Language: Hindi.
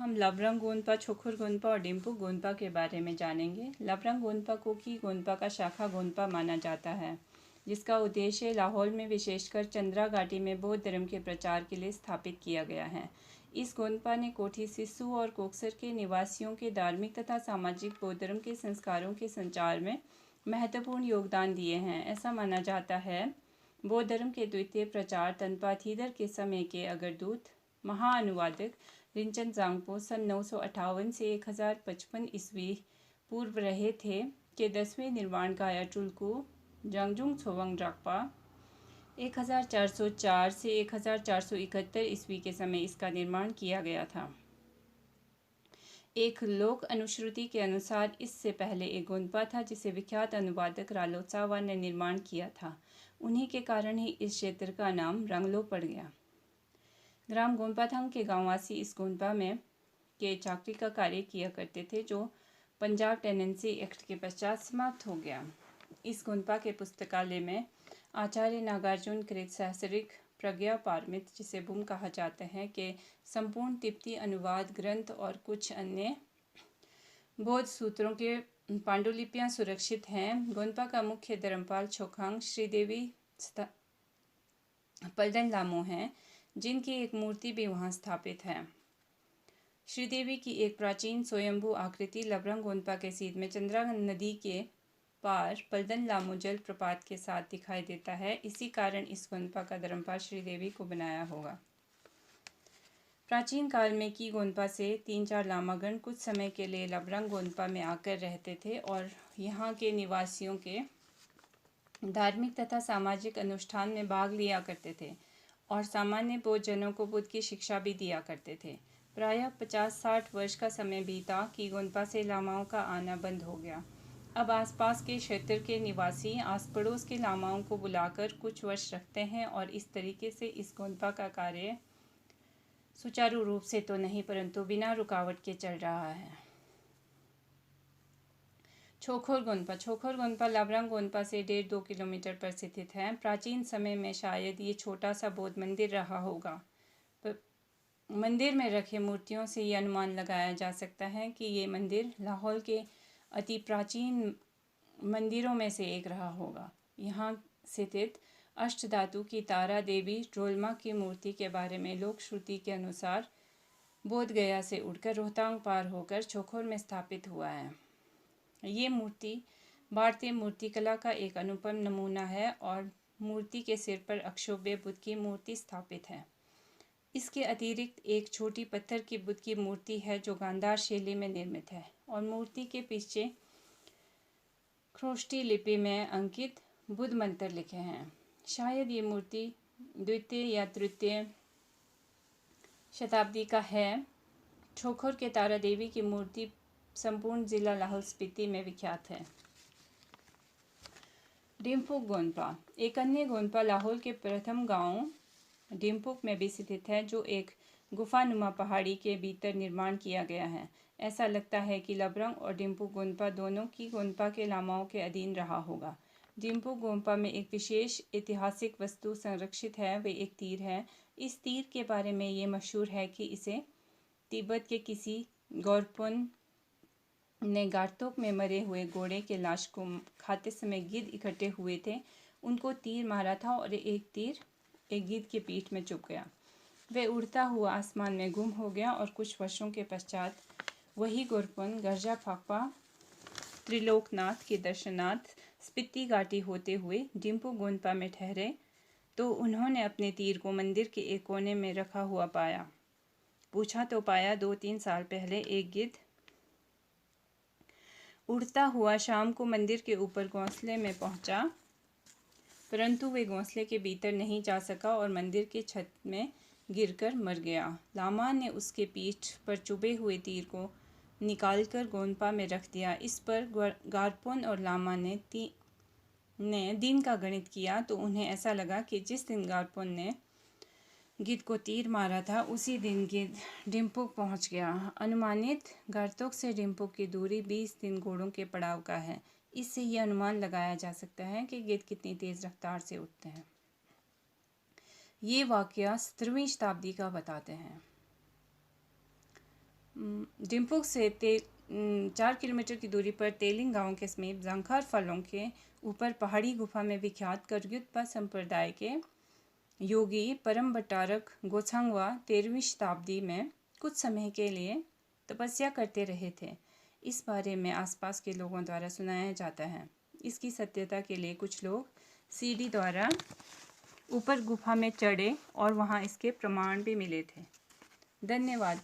हम लवरंग गोनपा, छोखुर गोनपा और डिम्पू गोनपा के बारे में जानेंगे। लवरंग गोनपा को की गोनपा का शाखा गोनपा माना जाता है, जिसका उद्देश्य लाहौल में विशेषकर चंद्रा घाटी में बौद्ध धर्म के प्रचार के लिए स्थापित किया गया है। इस गोनपा ने कोठी सिस्सू और कोकसर के निवासियों के धार्मिक तथा सामाजिक बौद्ध धर्म के संस्कारों के संचार में महत्वपूर्ण योगदान दिए हैं। ऐसा माना जाता है बौद्ध धर्म के द्वितीय प्रचार तनपा थीदर के समय के अग्रदूत महाअनुवादक रिंचन जांगपो सन 958 से 1055 ईस्वी पूर्व रहे थे के 10वें निर्माण काया टुल्कू जांगजुंग छोवंग ड्राकपा 1404 से 1471 ईस्वी के समय इसका निर्माण किया गया था। एक लोक अनुश्रुति के अनुसार इससे पहले एक गोनपा था जिसे विख्यात अनुवादक रालोत्सावा ने निर्माण किया था। उन्हीं के कारण ही इस क्षेत्र का नाम रंगलो पड़ गया। ग्राम गोनपाथंग के गांववासी इस गोनपा में के चाकरी का कार्य किया करते थे, जो पंजाब टेनेंसी एक्ट के पश्चात समाप्त हो गया। इस गोनपा के पुस्तकालय में आचार्य नागार्जुन कृत सहस्रिक प्रज्ञा पारमित, जिसे बुम कहा जाता है, के संपूर्ण तिब्बती अनुवाद ग्रंथ और कुछ अन्य बौद्ध सूत्रों के पांडुलिपियां सुरक्षित हैं। गोनपा का मुख्य धर्मपाल छोखांग श्रीदेवी पलदन लामो हैं, जिनकी एक मूर्ति भी वहां स्थापित है। श्रीदेवी की एक प्राचीन स्वयंभू आकृति लवरंग गोनपा के सीध में चंद्रा नदी के पार पलदन लामो जल प्रपात के साथ दिखाई देता है। इसी कारण इस गोनपा का धर्मपाल श्रीदेवी को बनाया होगा। प्राचीन काल में की गोनपा से 3-4 लामागण कुछ समय के लिए लवरंग गोनपा में आकर रहते थे और यहाँ के निवासियों के धार्मिक तथा सामाजिक अनुष्ठान में भाग लिया करते थे और सामान्य बौद्ध जनों को बुद्ध की शिक्षा भी दिया करते थे। प्रायः 50-60 वर्ष का समय बीता कि गोनपा से लामाओं का आना बंद हो गया। अब आसपास के क्षेत्र के निवासी आस पड़ोस के लामाओं को बुलाकर कुछ वर्ष रखते हैं और इस तरीके से इस गोनपा का कार्य सुचारू रूप से तो नहीं परंतु बिना रुकावट के चल रहा है। छोखोर गोनपा। छोखोर गोनपा लवरंग गोनपा से 1.5-2 किलोमीटर पर स्थित है। प्राचीन समय में शायद ये छोटा सा बौद्ध मंदिर रहा होगा। मंदिर में रखे मूर्तियों से ये अनुमान लगाया जा सकता है कि ये मंदिर लाहौल के अति प्राचीन मंदिरों में से एक रहा होगा। यहाँ स्थित अष्टधातु की तारा देवी ड्रोलमा की मूर्ति के बारे में लोक श्रुति के अनुसार बोध गया से उड़कर रोहतांग पार होकर छोखोर में स्थापित हुआ है। ये मूर्ति भारतीय मूर्तिकला का एक अनुपम नमूना है और मूर्ति के सिर पर अक्षोभ्य बुद्ध की मूर्ति स्थापित है। इसके अतिरिक्त एक छोटी पत्थर की बुद्ध की मूर्ति है जो गांधार शैली में निर्मित है और मूर्ति के पीछे ख्रोष्टी लिपि में अंकित बुद्ध मंत्र लिखे हैं। शायद ये मूर्ति द्वितीय या तृतीय शताब्दी का है। छोखोर के तारा देवी की मूर्ति संपूर्ण जिला लाहौल स्पीति में विख्यात है। डिम्पुक गोनपा। एक अन्य गोनपा लाहौल के प्रथम गांव डिम्पुक में भी स्थित है, जो एक गुफानुमा पहाड़ी के भीतर निर्माण किया गया है। ऐसा लगता है कि लवरंग और डिम्पुक गोनपा दोनों की गोनपा के लामाओं के अधीन रहा होगा। डिम्पुक गोनपा में एक विशेष ऐतिहासिक वस्तु संरक्षित है, वे एक तीर है। इस तीर के बारे में ये मशहूर है कि इसे तिब्बत के किसी गौरपुन ने गारतोक में मरे हुए घोड़े के लाश को खाते समय गिद्ध इकट्ठे हुए थे, उनको तीर मारा था और एक तीर एक गिद्ध के पीठ में चुभ गया। वह उड़ता हुआ आसमान में गुम हो गया और कुछ वर्षों के पश्चात वही गोरपुन गर्जा फाकपा त्रिलोकनाथ के दर्शनार्थ स्पीति घाटी होते हुए डिम्पू गोनपा में ठहरे तो उन्होंने अपने तीर को मंदिर के एक कोने में रखा हुआ पाया। पूछा तो पाया 2-3 साल पहले एक गिद्ध उड़ता हुआ शाम को मंदिर के ऊपर घोंसले में पहुंचा, परंतु वे घोंसले के भीतर नहीं जा सका और मंदिर के छत में गिरकर मर गया। लामा ने उसके पीठ पर चुभे हुए तीर को निकालकर गोनपा में रख दिया। इस पर गारपुन और लामा ने दिन का गणित किया तो उन्हें ऐसा लगा कि जिस दिन गारपुन ने गिद्ध को तीर मारा था उसी दिन गिद्ध डिम्पुक पहुंच गया। अनुमानित गारतोक से डिम्पुक की दूरी 20 दिन घोड़ों के पड़ाव का है। इससे यह अनुमान लगाया जा सकता है कि गिद्ध कितनी तेज रफ्तार से उड़ते हैं। ये वाकया 17वीं शताब्दी का बताते हैं। डिम्पुक से 4 किलोमीटर की दूरी पर तेलिंग गांव के समीप जंखार फलों के ऊपर पहाड़ी गुफा में विख्यात करग्युत्पा संप्रदाय के योगी परम बटारक गोछांगवा 13वीं शताब्दी में कुछ समय के लिए तपस्या करते रहे थे। इस बारे में आसपास के लोगों द्वारा सुनाया जाता है। इसकी सत्यता के लिए कुछ लोग सीढ़ी द्वारा ऊपर गुफा में चढ़े और वहां इसके प्रमाण भी मिले थे। धन्यवाद।